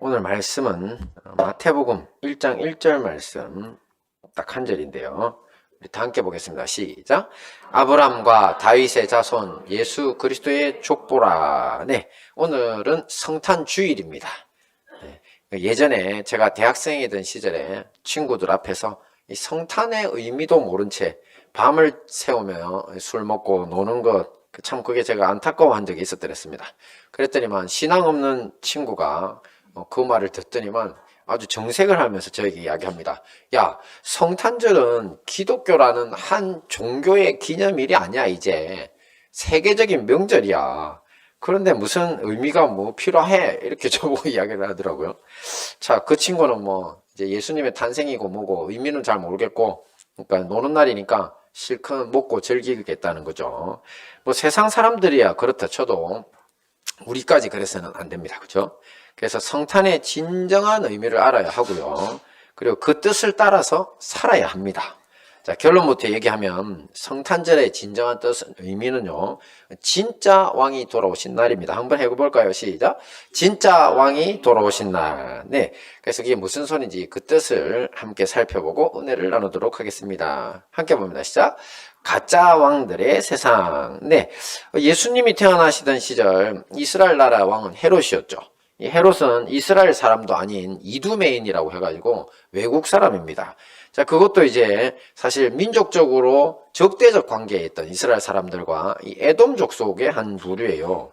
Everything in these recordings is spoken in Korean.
오늘 말씀은 마태복음 1장 1절 말씀 딱 한 절인데요. 우리 다 함께 보겠습니다. 시작. 아브람과 다윗의 자손 예수 그리스도의 족보라. 네, 오늘은 성탄 주일입니다. 네, 예전에 제가 대학생이던 시절에 친구들 앞에서 이 성탄의 의미도 모른 채 밤을 새우며 술 먹고 노는 것, 참 그게 제가 안타까워한 적이 있었더랬습니다. 그랬더니만 신앙 없는 친구가 그 말을 듣더니만 아주 정색을 하면서 저에게 이야기합니다. 야, 성탄절은 기독교라는 한 종교의 기념일이 아니야, 이제. 세계적인 명절이야. 그런데 무슨 의미가 뭐 필요해? 이렇게 저보고 이야기를 하더라고요. 자, 그 친구는 뭐 이제 예수님의 탄생이고 뭐고 의미는 잘 모르겠고, 그러니까 노는 날이니까 실컷 먹고 즐기겠다는 거죠. 뭐 세상 사람들이야 그렇다 쳐도 우리까지 그래서는 안 됩니다. 그죠? 그래서 성탄의 진정한 의미를 알아야 하고요. 그리고 그 뜻을 따라서 살아야 합니다. 자, 결론부터 얘기하면 성탄절의 진정한 뜻은 의미는요. 진짜 왕이 돌아오신 날입니다. 한번 해볼까요? 시작. 진짜 왕이 돌아오신 날. 네. 그래서 이게 무슨 소리인지 그 뜻을 함께 살펴보고 은혜를 나누도록 하겠습니다. 함께 봅니다. 시작. 가짜 왕들의 세상. 네. 예수님이 태어나시던 시절 이스라엘 나라 왕은 헤롯이었죠. 이 헤롯은 이스라엘 사람도 아닌 이두메인이라고 해가지고 외국 사람입니다. 자, 그것도 이제 사실 민족적으로 적대적 관계에 있던 이스라엘 사람들과 이 에돔족 속의 한 부류예요.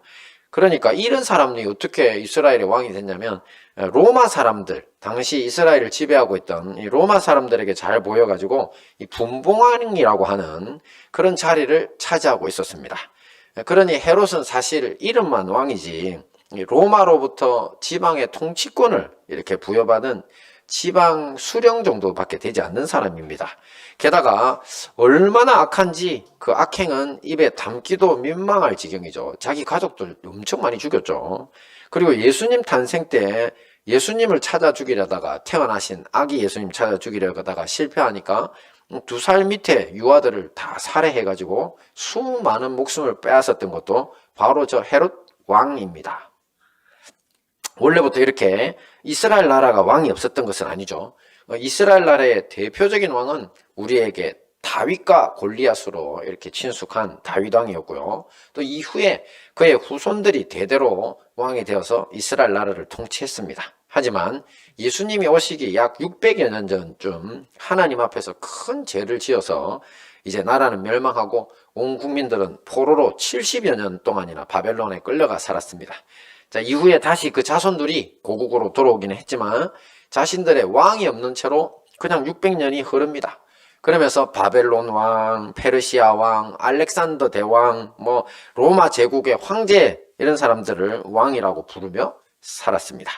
그러니까 이런 사람이 어떻게 이스라엘의 왕이 됐냐면 로마 사람들, 당시 이스라엘을 지배하고 있던 이 로마 사람들에게 잘 보여가지고 이 분봉왕이라고 하는 그런 자리를 차지하고 있었습니다. 그러니 헤롯은 사실 이름만 왕이지 로마로부터 지방의 통치권을 이렇게 부여받은 지방 수령 정도밖에 되지 않는 사람입니다. 게다가 얼마나 악한지 그 악행은 입에 담기도 민망할 지경이죠. 자기 가족들 엄청 많이 죽였죠. 그리고 예수님 탄생 때 예수님을 찾아 죽이려다가 태어나신 아기 예수님 찾아 죽이려다가 실패하니까 2살 밑에 유아들을 다 살해해가지고 수많은 목숨을 빼앗았던 것도 바로 저 헤롯 왕입니다. 원래부터 이렇게 이스라엘 나라가 왕이 없었던 것은 아니죠. 이스라엘 나라의 대표적인 왕은 우리에게 다윗과 골리앗으로 이렇게 친숙한 다윗 왕이었고요. 또 이후에 그의 후손들이 대대로 왕이 되어서 이스라엘 나라를 통치했습니다. 하지만 예수님이 오시기 약 600여 년 전쯤 하나님 앞에서 큰 죄를 지어서 이제 나라는 멸망하고 온 국민들은 포로로 70여 년 동안이나 바벨론에 끌려가 살았습니다. 자, 이후에 다시 그 자손들이 고국으로 돌아오기는 했지만 자신들의 왕이 없는 채로 그냥 600년이 흐릅니다. 그러면서 바벨론 왕, 페르시아 왕, 알렉산더 대왕, 뭐 로마 제국의 황제 이런 사람들을 왕이라고 부르며 살았습니다.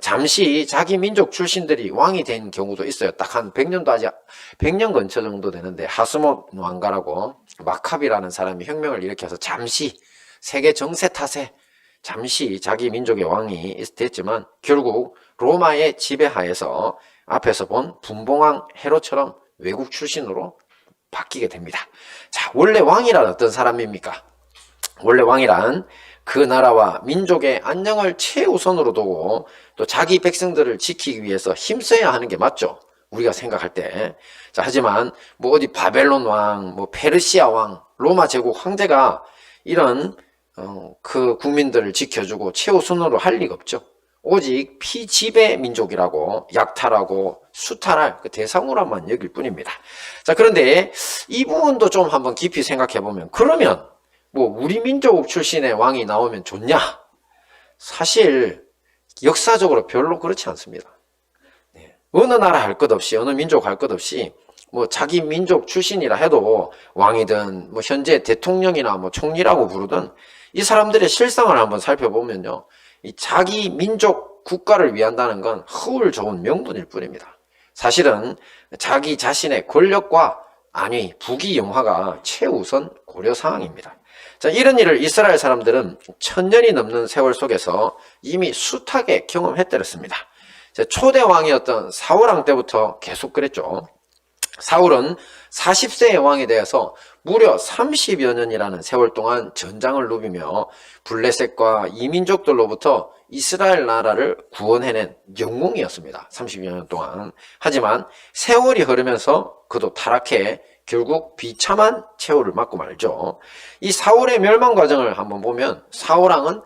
잠시 자기 민족 출신들이 왕이 된 경우도 있어요. 딱 한 100년도 아직 100년 근처 정도 되는데 하스못 왕가라고 마카비라는 사람이 혁명을 일으켜서 잠시 세계 정세 탓에 잠시 자기 민족의 왕이 됐지만 결국 로마의 지배하에서 앞에서 본 분봉왕 헤롯처럼 외국 출신으로 바뀌게 됩니다. 자, 원래 왕이란 어떤 사람입니까? 원래 왕이란 그 나라와 민족의 안녕을 최우선으로 두고 또 자기 백성들을 지키기 위해서 힘써야 하는 게 맞죠. 우리가 생각할 때. 자, 하지만 뭐 어디 바벨론 왕, 뭐 페르시아 왕, 로마 제국 황제가 이런 그 국민들을 지켜주고 최우선으로 할 리가 없죠. 오직 피지배 민족이라고 약탈하고 수탈할 그 대상으로만 여길 뿐입니다. 자, 그런데 이 부분도 좀 한번 깊이 생각해 보면 그러면 뭐 우리 민족 출신의 왕이 나오면 좋냐? 사실 역사적으로 별로 그렇지 않습니다. 어느 나라 할 것 없이 어느 민족 할 것 없이 뭐 자기 민족 출신이라 해도 왕이든 뭐 현재 대통령이나 뭐 총리라고 부르든 이 사람들의 실상을 한번 살펴보면요, 이 자기 민족 국가를 위한다는 건 허울 좋은 명분일 뿐입니다. 사실은 자기 자신의 권력과 안위, 부귀 영화가 최우선 고려 사항입니다. 자, 이런 일을 이스라엘 사람들은 1000년이 넘는 세월 속에서 이미 숱하게 경험했더랬습니다. 초대 왕이었던 사울왕 때부터 계속 그랬죠. 사울은 40세의 왕이 되어서 무려 30여 년이라는 세월 동안 전장을 누비며 블레셋과 이민족들로부터 이스라엘 나라를 구원해낸 영웅이었습니다. 30여 년 동안. 하지만 세월이 흐르면서 그도 타락해 결국 비참한 최후를 맞고 말죠. 이 사울의 멸망 과정을 한번 보면 사울왕은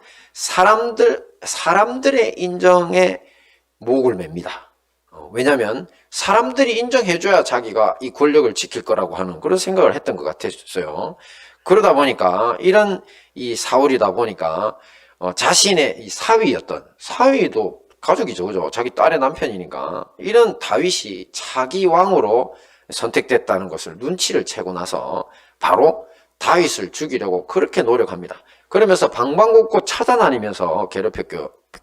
사람들의 인정에 목을 맵니다. 왜냐하면 사람들이 인정해줘야 자기가 이 권력을 지킬 거라고 하는 그런 생각을 했던 것 같았어요. 그러다 보니까 이런 이 사울이다 보니까 자신의 이 사위도 가족이죠, 그죠? 자기 딸의 남편이니까 이런 다윗이 자기 왕으로 선택됐다는 것을 눈치를 채고 나서 바로 다윗을 죽이려고 그렇게 노력합니다. 그러면서 방방곡곡 찾아다니면서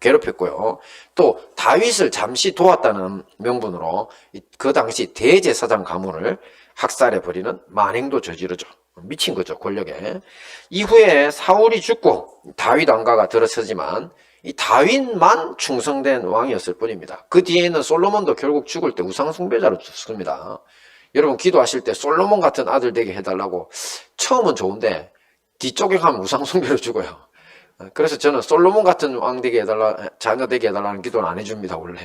괴롭혔고요. 또 다윗을 잠시 도왔다는 명분으로 그 당시 대제사장 가문을 학살해버리는 만행도 저지르죠. 미친 거죠, 권력에. 이후에 사울이 죽고 다윗 왕가가 들어서지만 이 다윗만 충성된 왕이었을 뿐입니다. 그 뒤에는 솔로몬도 결국 죽을 때 우상 숭배자로 죽습니다. 여러분 기도하실 때 솔로몬 같은 아들 되게 해달라고 처음은 좋은데 뒤쪽에 가면 우상 숭배로 죽어요. 그래서 저는 솔로몬 같은 왕 되게 해달라, 자녀 되게 해달라는 기도는 안 해줍니다, 원래.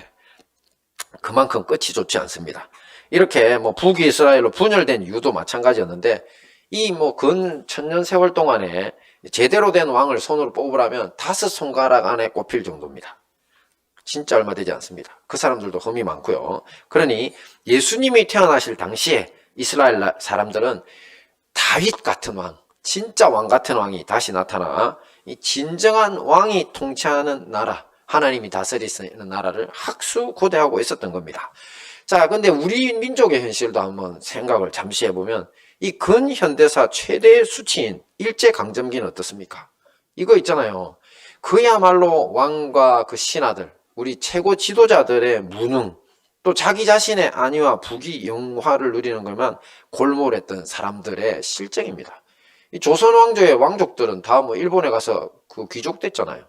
그만큼 끝이 좋지 않습니다. 이렇게 북이스라엘로 분열된 이유도 마찬가지였는데 이 근 천년 세월 동안에 제대로 된 왕을 손으로 뽑으라면 5손가락 안에 꼽힐 정도입니다. 진짜 얼마 되지 않습니다. 그 사람들도 흠이 많고요. 그러니 예수님이 태어나실 당시에 이스라엘 사람들은 다윗 같은 왕, 진짜 왕 같은 왕이 다시 나타나 이 진정한 왕이 통치하는 나라, 하나님이 다스리는 나라를 학수고대하고 있었던 겁니다. 자, 근데 우리 민족의 현실도 한번 생각을 잠시 해보면 이 근현대사 최대의 수치인 일제강점기는 어떻습니까? 이거 있잖아요. 그야말로 왕과 그 신하들, 우리 최고 지도자들의 무능, 또 자기 자신의 안위와 부귀 영화를 누리는 것만 골몰했던 사람들의 실정입니다. 이 조선 왕조의 왕족들은 다 일본에 가서 그 귀족 됐잖아요.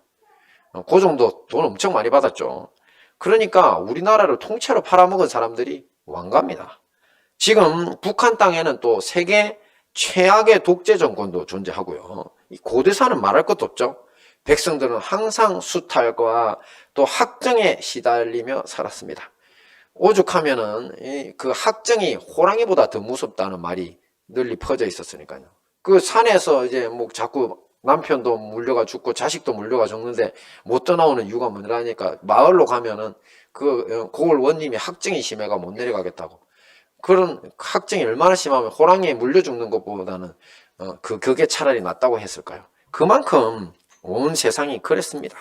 그 정도 돈 엄청 많이 받았죠. 그러니까 우리나라를 통째로 팔아먹은 사람들이 왕가입니다. 지금 북한 땅에는 또 세계 최악의 독재 정권도 존재하고요. 이 고대사는 말할 것도 없죠. 백성들은 항상 수탈과 또 학정에 시달리며 살았습니다. 오죽하면은 그 학정이 호랑이보다 더 무섭다는 말이 널리 퍼져 있었으니까요. 그 산에서 이제 자꾸 남편도 물려가 죽고 자식도 물려가 죽는데 못 떠나오는 이유가 뭐냐니까 마을로 가면은 고을 원님이 학정이 심해가 못 내려가겠다고. 그런 학정이 얼마나 심하면 호랑이에 물려 죽는 것보다는 그게 차라리 낫다고 했을까요? 그만큼 온 세상이 그랬습니다.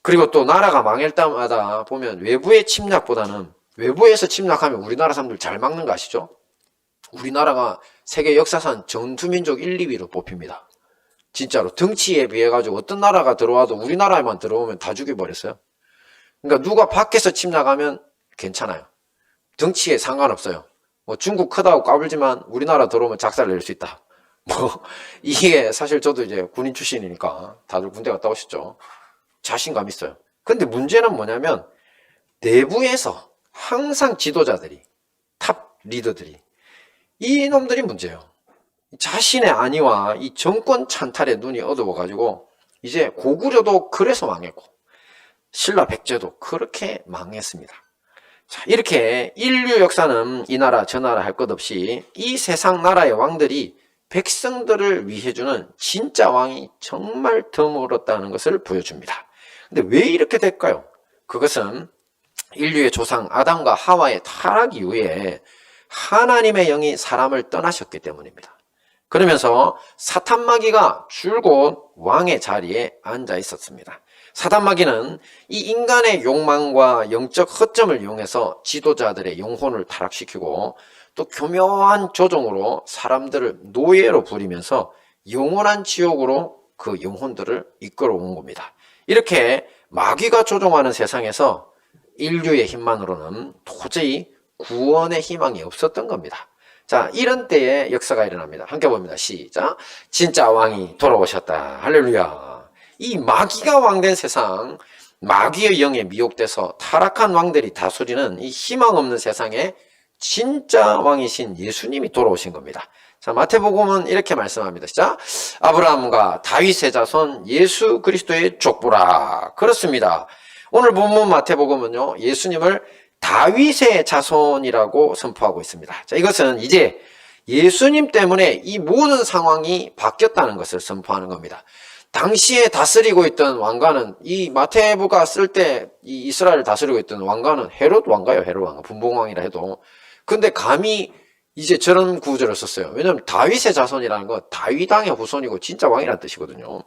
그리고 또 나라가 망할 때마다 보면 외부의 침략보다는 외부에서 침략하면 우리나라 사람들 잘 막는 거 아시죠? 우리나라가 세계 역사상 전투민족 1, 2위로 뽑힙니다. 진짜로 덩치에 비해 가지고 어떤 나라가 들어와도 우리나라에만 들어오면 다 죽여버렸어요. 그러니까 누가 밖에서 침략하면 괜찮아요. 덩치에 상관없어요. 중국 크다고 까불지만 우리나라 들어오면 작살 낼 수 있다. 이게 사실 저도 이제 군인 출신이니까 다들 군대 갔다 오셨죠. 자신감 있어요. 근데 문제는 뭐냐면 내부에서 항상 지도자들이, 탑 리더들이 이 놈들이 문제예요. 자신의 안위와 이 정권 찬탈에 눈이 어두워가지고 이제 고구려도 그래서 망했고 신라 백제도 그렇게 망했습니다. 자, 이렇게 인류 역사는 이 나라 저 나라 할 것 없이 이 세상 나라의 왕들이 백성들을 위해 주는 진짜 왕이 정말 드물었다는 것을 보여줍니다. 근데 왜 이렇게 될까요? 그것은 인류의 조상 아담과 하와의 타락 이후에 하나님의 영이 사람을 떠나셨기 때문입니다. 그러면서 사탄마귀가 줄곧 왕의 자리에 앉아 있었습니다. 사탄마귀는 이 인간의 욕망과 영적 허점을 이용해서 지도자들의 영혼을 타락시키고 또 교묘한 조종으로 사람들을 노예로 부리면서 영원한 지옥으로 그 영혼들을 이끌어온 겁니다. 이렇게 마귀가 조종하는 세상에서 인류의 힘만으로는 도저히 구원의 희망이 없었던 겁니다. 자, 이런 때에 역사가 일어납니다. 함께 봅니다. 시작. 진짜 왕이 돌아오셨다. 할렐루야. 이 마귀가 왕된 세상, 마귀의 영에 미혹돼서 타락한 왕들이 다스리는 이 희망 없는 세상에 진짜 왕이신 예수님이 돌아오신 겁니다. 자, 자, 마태복음은 이렇게 말씀합니다. 자, 아브라함과 다윗의 자손 예수 그리스도의 족보라. 그렇습니다. 오늘 본문 마태복음은요, 예수님을 다윗의 자손이라고 선포하고 있습니다. 자, 이것은 이제 예수님 때문에 이 모든 상황이 바뀌었다는 것을 선포하는 겁니다. 당시에 다스리고 있던 왕가는, 이 마태복음가 쓸 때 이 이스라엘을 다스리고 있던 왕가는 헤롯 왕가요, 헤롯 왕가. 분봉왕이라 해도. 근데 감히 이제 저런 구절을 썼어요. 왜냐하면 다윗의 자손이라는 건 다윗왕의 후손이고 진짜 왕이라는 뜻이거든요.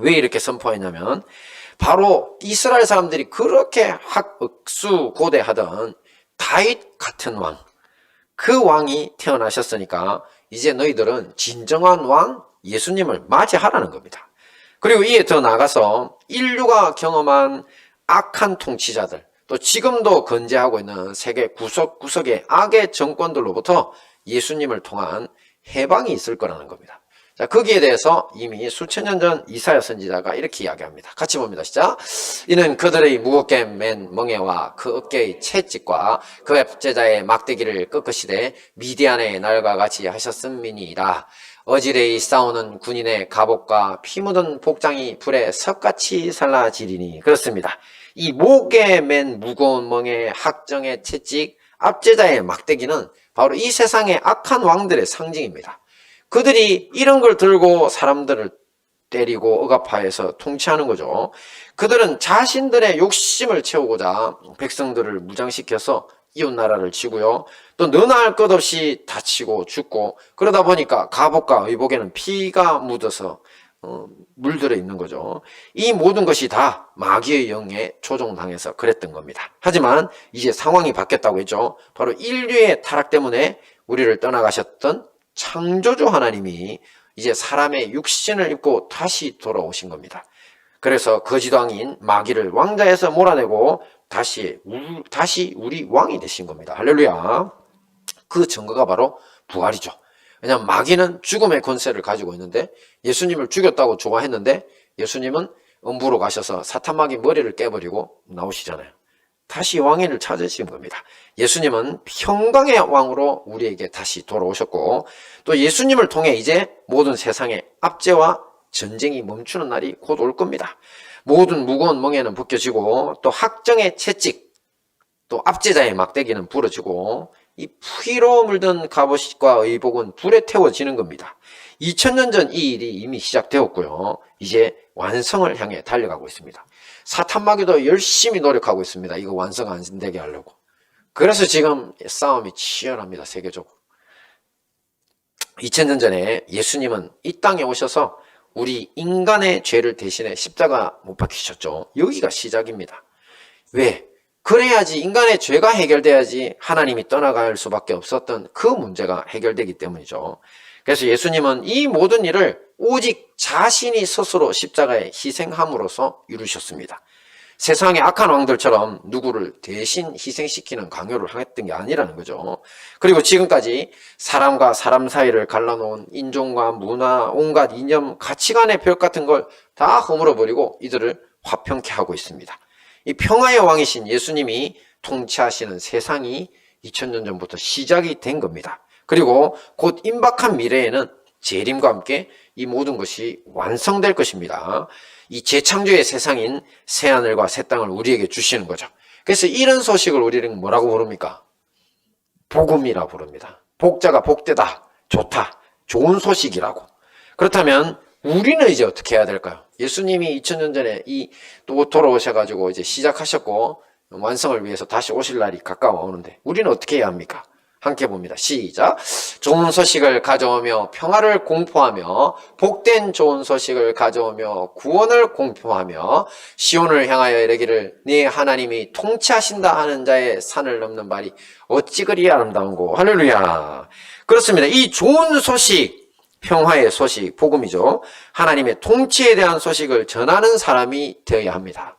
왜 이렇게 선포했냐면 바로 이스라엘 사람들이 그렇게 학수고대하던 다윗 같은 왕, 그 왕이 태어나셨으니까 이제 너희들은 진정한 왕 예수님을 맞이하라는 겁니다. 그리고 이에 더 나아가서 인류가 경험한 악한 통치자들, 또 지금도 건재하고 있는 세계 구석구석의 악의 정권들로부터 예수님을 통한 해방이 있을 거라는 겁니다. 자, 거기에 대해서 이미 수천 년 전 이사야 선지자가 이렇게 이야기합니다. 같이 봅니다. 시작. 이는 그들의 무겁게 맨 멍에와 그 어깨의 채찍과 그 제자의 막대기를 꺾으시되 미디안의 날과 같이 하셨음이니이다. 어지레이 싸우는 군인의 갑옷과 피 묻은 복장이 불에 석같이 살라지리니. 그렇습니다. 이 목에 맨 무거운 멍에 학정의 채찍, 압제자의 막대기는 바로 이 세상의 악한 왕들의 상징입니다. 그들이 이런 걸 들고 사람들을 때리고 억압하여서 통치하는 거죠. 그들은 자신들의 욕심을 채우고자 백성들을 무장시켜서 이웃나라를 치고요. 또 너나 할 것 없이 다치고 죽고, 그러다 보니까 갑옷과 의복에는 피가 묻어서 물들어 있는 거죠. 이 모든 것이 다 마귀의 영에 조종당해서 그랬던 겁니다. 하지만 이제 상황이 바뀌었다고 했죠. 바로 인류의 타락 때문에 우리를 떠나가셨던 창조주 하나님이 이제 사람의 육신을 입고 다시 돌아오신 겁니다. 그래서 거짓왕인 마귀를 왕자에서 몰아내고 다시 우리 왕이 되신 겁니다. 할렐루야. 그 증거가 바로 부활이죠. 왜냐하면 마귀는 죽음의 권세를 가지고 있는데 예수님을 죽였다고 좋아했는데 예수님은 음부로 가셔서 사탄마귀 머리를 깨버리고 나오시잖아요. 다시 왕위를 찾으신 겁니다. 예수님은 평강의 왕으로 우리에게 다시 돌아오셨고, 또 예수님을 통해 이제 모든 세상의 압제와 전쟁이 멈추는 날이 곧 올 겁니다. 모든 무거운 멍에는 벗겨지고, 또 학정의 채찍, 또 압제자의 막대기는 부러지고, 이 피로 물든 갑옷과 의복은 불에 태워지는 겁니다. 2000년 전 이 일이 이미 시작되었고요. 이제 완성을 향해 달려가고 있습니다. 사탄마귀도 열심히 노력하고 있습니다. 이거 완성 안 되게 하려고. 그래서 지금 싸움이 치열합니다. 세계적으로. 2000년 전에 예수님은 이 땅에 오셔서 우리 인간의 죄를 대신해 십자가 못 박히셨죠. 여기가 시작입니다. 왜? 그래야지, 인간의 죄가 해결돼야지 하나님이 떠나갈 수밖에 없었던 그 문제가 해결되기 때문이죠. 그래서 예수님은 이 모든 일을 오직 자신이 스스로 십자가에 희생함으로써 이루셨습니다. 세상의 악한 왕들처럼 누구를 대신 희생시키는 강요를 했던 게 아니라는 거죠. 그리고 지금까지 사람과 사람 사이를 갈라놓은 인종과 문화, 온갖 이념, 가치관의 벽 같은 걸 다 허물어버리고 이들을 화평케 하고 있습니다. 이 평화의 왕이신 예수님이 통치하시는 세상이 2000년 전부터 시작이 된 겁니다. 그리고 곧 임박한 미래에는 재림과 함께 이 모든 것이 완성될 것입니다. 이 재창조의 세상인 새하늘과 새 땅을 우리에게 주시는 거죠. 그래서 이런 소식을 우리는 뭐라고 부릅니까? 복음이라 부릅니다. 복자가 복되다, 좋다, 좋은 소식이라고. 그렇다면 우리는 이제 어떻게 해야 될까요? 예수님이 2000년 전에 또 돌아오셔가지고 이제 시작하셨고 완성을 위해서 다시 오실 날이 가까워 오는데 우리는 어떻게 해야 합니까? 함께 봅니다. 시작. 좋은 소식을 가져오며 평화를 공포하며 복된 좋은 소식을 가져오며 구원을 공포하며 시온을 향하여 이르기를 네 하나님이 통치하신다 하는 자의 산을 넘는 발이 어찌 그리 아름다운고. 할렐루야. 그렇습니다. 이 좋은 소식, 평화의 소식, 복음이죠. 하나님의 통치에 대한 소식을 전하는 사람이 되어야 합니다.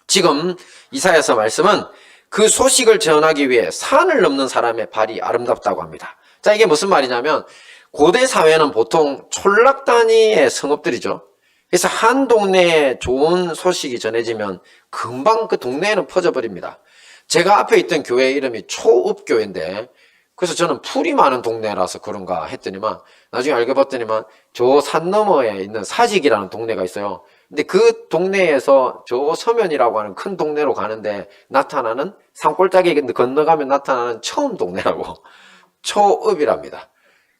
지금 이사야서 말씀은 그 소식을 전하기 위해 산을 넘는 사람의 발이 아름답다고 합니다. 자, 이게 무슨 말이냐면 고대 사회는 보통 촌락 단위의 성읍들이죠. 그래서 한 동네에 좋은 소식이 전해지면 금방 그 동네에는 퍼져버립니다. 제가 앞에 있던 교회 이름이 초읍교회인데 그래서 저는 풀이 많은 동네라서 그런가 했더니만 나중에 알게 봤더니만 저 산 너머에 있는 사직이라는 동네가 있어요. 근데 그 동네에서 저 서면이라고 하는 큰 동네로 가는데 나타나는 산골짜기 건너가면 나타나는 처음 동네라고 초읍이랍니다.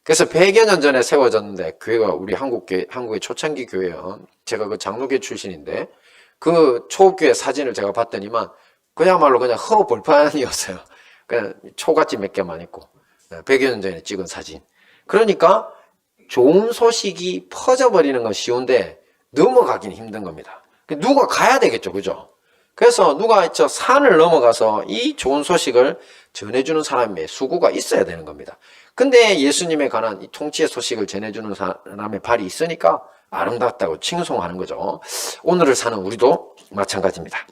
그래서 100여 년 전에 세워졌는데 교회가 우리 한국의 초창기 교회요. 제가 그 장로교 출신인데 그 초교회 사진을 제가 봤더니만 그야말로 그냥 허벌판이었어요. 그냥 초가집 몇 개만 있고 100여 년 전에 찍은 사진. 그러니까 좋은 소식이 퍼져버리는 건 쉬운데 넘어가긴 힘든 겁니다. 누가 가야 되겠죠, 그죠? 그래서 누가 저 산을 넘어가서 이 좋은 소식을 전해주는 사람의 수고가 있어야 되는 겁니다. 근데 예수님에 관한 이 통치의 소식을 전해주는 사람의 발이 있으니까 아름답다고 칭송하는 거죠. 오늘을 사는 우리도 마찬가지입니다.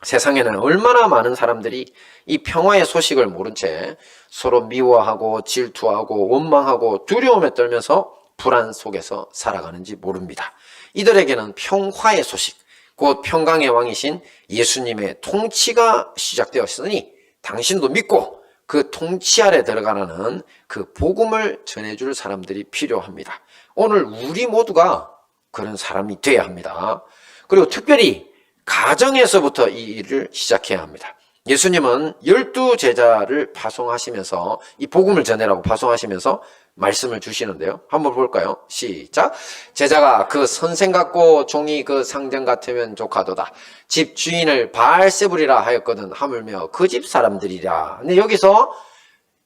세상에는 얼마나 많은 사람들이 이 평화의 소식을 모른 채 서로 미워하고 질투하고 원망하고 두려움에 떨면서 불안 속에서 살아가는지 모릅니다. 이들에게는 평화의 소식, 곧 평강의 왕이신 예수님의 통치가 시작되었으니 당신도 믿고 그 통치 아래 들어가라는 그 복음을 전해줄 사람들이 필요합니다. 오늘 우리 모두가 그런 사람이 돼야 합니다. 그리고 특별히 가정에서부터 이 일을 시작해야 합니다. 예수님은 12제자를 파송하시면서 이 복음을 전해라고 파송하시면서 말씀을 주시는데요. 한번 볼까요? 시작. 제자가 그 선생 같고 종이 그 상전 같으면 좋가도다. 집 주인을 바알세불이라 하였거든 하물며 그 집 사람들이라. 근데 여기서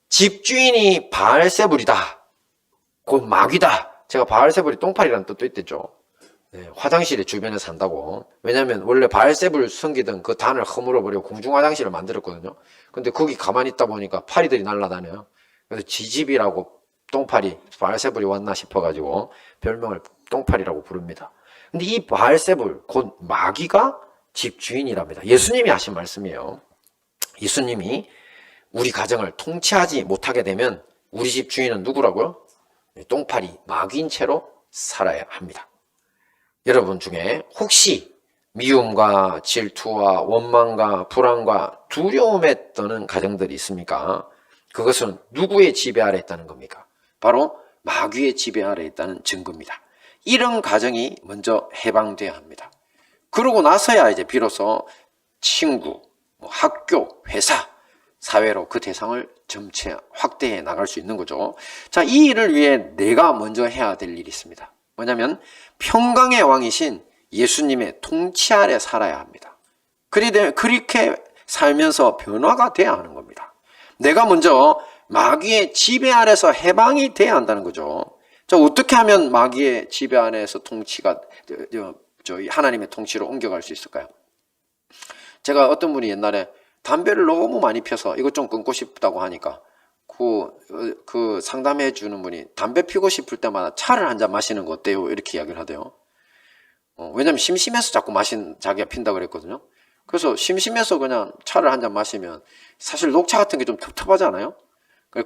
집 주인이 바알세불이다. 곧 마귀다. 제가 바알세불이 똥파리라는 뜻도 있댔죠. 네, 화장실의 주변에 산다고. 왜냐면 원래 바알세불 섬기던 그 단을 허물어버리고 공중화장실을 만들었거든요. 근데 거기 가만히 있다 보니까 파리들이 날아다녀요. 그래서 지집이라고 똥파리, 바알세불이 왔나 싶어가지고 별명을 똥파리라고 부릅니다. 근데 이 바알세불, 곧 마귀가 집주인이랍니다. 예수님이 하신 말씀이에요. 예수님이 우리 가정을 통치하지 못하게 되면 우리 집 주인은 누구라고요? 똥파리, 마귀인 채로 살아야 합니다. 여러분 중에 혹시 미움과 질투와 원망과 불안과 두려움에 떠는 가정들이 있습니까? 그것은 누구의 지배 아래 있다는 겁니까? 바로 마귀의 지배 아래 있다는 증거입니다. 이런 가정이 먼저 해방돼야 합니다. 그러고 나서야 이제 비로소 친구, 학교, 회사, 사회로 그 대상을 점차 확대해 나갈 수 있는 거죠. 자, 이 일을 위해 내가 먼저 해야 될 일이 있습니다. 뭐냐면 평강의 왕이신 예수님의 통치 아래 살아야 합니다. 그렇게 살면서 변화가 돼야 하는 겁니다. 내가 먼저 마귀의 지배 아래서 해방이 돼야 한다는 거죠. 자, 어떻게 하면 마귀의 지배 안에서 통치가 하나님의 통치로 옮겨갈 수 있을까요? 제가 어떤 분이 옛날에 담배를 너무 많이 펴서 이것 좀 끊고 싶다고 하니까 그 상담해 주는 분이 담배 피고 싶을 때마다 차를 한 잔 마시는 거 어때요? 이렇게 이야기를 하대요. 왜냐면 심심해서 자꾸 자기가 핀다 그랬거든요. 그래서 심심해서 그냥 차를 한 잔 마시면 사실 녹차 같은 게 좀 텁텁하잖아요.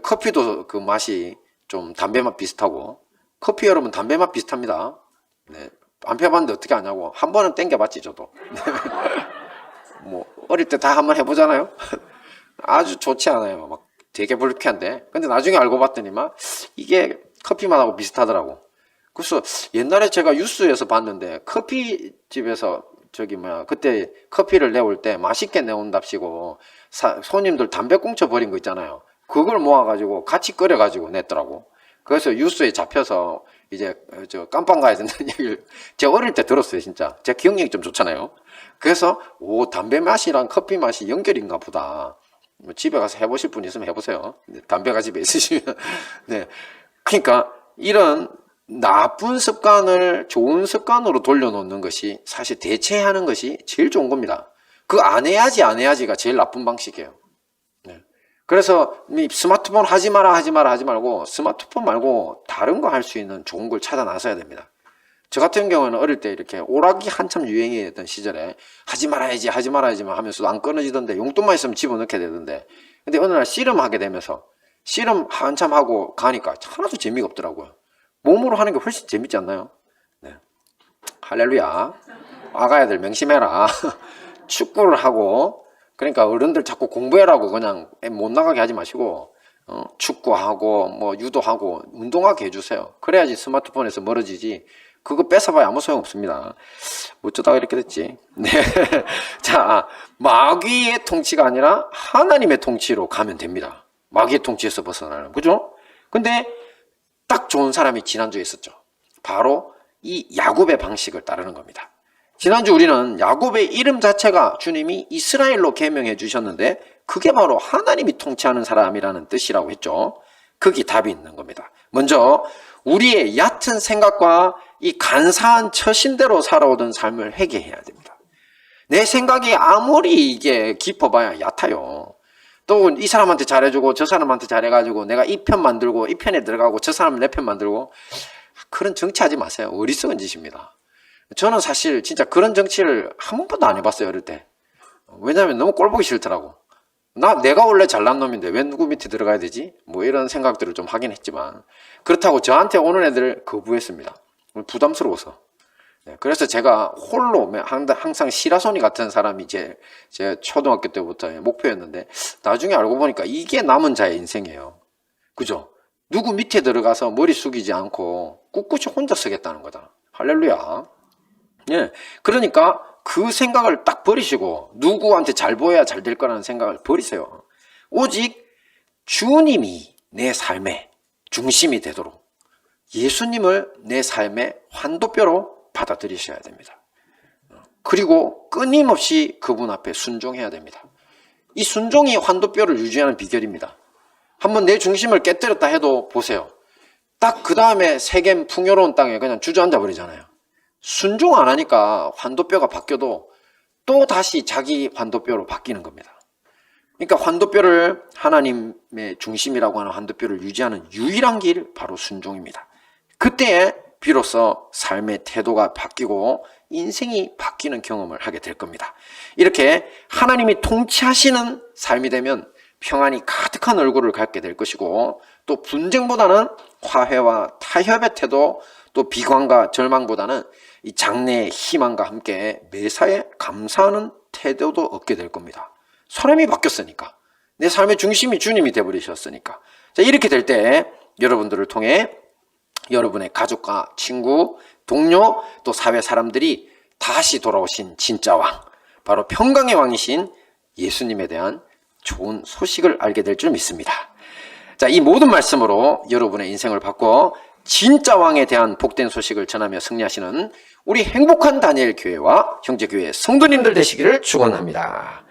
커피도 그 맛이 좀 담배 맛 비슷하고, 커피 여러분 담배 맛 비슷합니다. 네. 안 펴봤는데 어떻게 아냐고. 한 번은 땡겨봤지 저도. 뭐 어릴 때 다 한번 해보잖아요. 아주 좋지 않아요. 막 되게 불쾌한데. 근데 나중에 알고 봤더니만 이게 커피 맛하고 비슷하더라고. 그래서 옛날에 제가 뉴스에서 봤는데 커피집에서 그때 커피를 내올 때 맛있게 내온답시고 손님들 담배 꽁쳐 버린 거 있잖아요. 그걸 모아가지고 같이 끓여가지고 냈더라고. 그래서 뉴스에 잡혀서 이제 깜빵 가야 된다는 얘기를 제가 어릴 때 들었어요. 진짜 제 기억력이 좀 좋잖아요. 그래서 담배 맛이랑 커피 맛이 연결인가 보다. 집에 가서 해보실 분 있으면 해보세요. 담배가 집에 있으시면. 네. 그러니까 이런 나쁜 습관을 좋은 습관으로 돌려놓는 것이 사실 대체하는 것이 제일 좋은 겁니다. 그 안 해야지가 제일 나쁜 방식이에요. 네. 그래서 스마트폰 하지 말고 스마트폰 말고 다른 거 할 수 있는 좋은 걸 찾아 나서야 됩니다. 저 같은 경우는 어릴 때 이렇게 오락이 한참 유행이었던 시절에 하지 말아야지만 하면서도 안 끊어지던데 용돈만 있으면 집어넣게 되던데, 근데 어느 날 씨름하게 되면서 씨름 한참 하고 가니까 하나도 재미가 없더라고요. 몸으로 하는 게 훨씬 재밌지 않나요? 네. 할렐루야. 아가야들 명심해라. 축구를 하고, 그러니까 어른들 자꾸 공부해라고 그냥 못 나가게 하지 마시고 축구하고 뭐 유도하고 운동하게 해주세요. 그래야지 스마트폰에서 멀어지지. 그거 뺏어봐야 아무 소용 없습니다. 어쩌다가 이렇게 됐지. 네. 자, 마귀의 통치가 아니라 하나님의 통치로 가면 됩니다. 마귀의 통치에서 벗어나는, 그죠? 근데 딱 좋은 사람이 지난주에 있었죠. 바로 이 야곱의 방식을 따르는 겁니다. 지난주 우리는 야곱의 이름 자체가 주님이 이스라엘로 개명해 주셨는데 그게 바로 하나님이 통치하는 사람이라는 뜻이라고 했죠. 거기 답이 있는 겁니다. 먼저 우리의 얕은 생각과 이 간사한 처신대로 살아오던 삶을 회개해야 됩니다. 내 생각이 아무리 이게 깊어봐야 얕아요. 또 이 사람한테 잘해주고 저 사람한테 잘해가지고 내가 이 편 만들고 이 편에 들어가고 저 사람은 내 편 만들고, 그런 정치하지 마세요. 어리석은 짓입니다. 저는 사실 진짜 그런 정치를 한 번도 안 해봤어요, 어릴 때. 왜냐하면 너무 꼴보기 싫더라고. 내가 원래 잘난 놈인데 왜 누구 밑에 들어가야 되지? 뭐 이런 생각들을 좀 하긴 했지만, 그렇다고 저한테 오는 애들을 거부했습니다. 부담스러워서. 그래서 제가 홀로 항상 시라소니 같은 사람이 제 초등학교 때부터 목표였는데, 나중에 알고 보니까 이게 남은 자의 인생이에요. 그죠? 누구 밑에 들어가서 머리 숙이지 않고 꿋꿋이 혼자 쓰겠다는 거다. 할렐루야. 예. 그러니까 그 생각을 딱 버리시고 누구한테 잘 보여야 잘 될 거라는 생각을 버리세요. 오직 주님이 내 삶의 중심이 되도록 예수님을 내 삶의 환도뼈로 받아들이셔야 됩니다. 그리고 끊임없이 그분 앞에 순종해야 됩니다. 이 순종이 환도뼈를 유지하는 비결입니다. 한번 내 중심을 깨뜨렸다 해도 보세요. 딱 그 다음에 세겜 풍요로운 땅에 그냥 주저앉아 버리잖아요. 순종 안 하니까 환도뼈가 바뀌어도 또 다시 자기 환도뼈로 바뀌는 겁니다. 그러니까 환도뼈를, 하나님의 중심이라고 하는 환도뼈를 유지하는 유일한 길, 바로 순종입니다. 그때에 비로소 삶의 태도가 바뀌고 인생이 바뀌는 경험을 하게 될 겁니다. 이렇게 하나님이 통치하시는 삶이 되면 평안이 가득한 얼굴을 갖게 될 것이고, 또 분쟁보다는 화해와 타협의 태도, 또 비관과 절망보다는 이 장래의 희망과 함께 매사에 감사하는 태도도 얻게 될 겁니다. 사람이 바뀌었으니까, 내 삶의 중심이 주님이 되어버리셨으니까. 자, 이렇게 될 때 여러분들을 통해 여러분의 가족과 친구, 동료, 또 사회 사람들이 다시 돌아오신 진짜 왕, 바로 평강의 왕이신 예수님에 대한 좋은 소식을 알게 될 줄 믿습니다. 자, 이 모든 말씀으로 여러분의 인생을 바꿔 진짜 왕에 대한 복된 소식을 전하며 승리하시는 우리 행복한 다니엘 교회와 형제교회 성도님들 되시기를 축원합니다.